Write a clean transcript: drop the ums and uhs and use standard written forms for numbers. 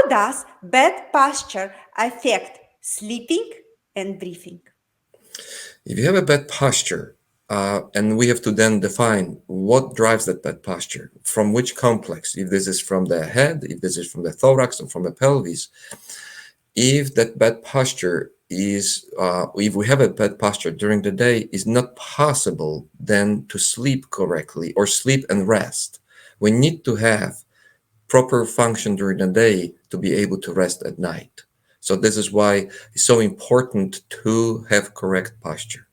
How does bad posture affect sleeping and breathing? If you have a bad posture, and we have to then define what drives that bad posture, from which complex, if this is from the head, if this is from the thorax, or from the pelvis. If that bad posture if we have a bad posture during the day, it's not possible then to sleep correctly or sleep and rest. We need to have proper function during the day to be able to rest at night. So this is why it's so important to have correct posture.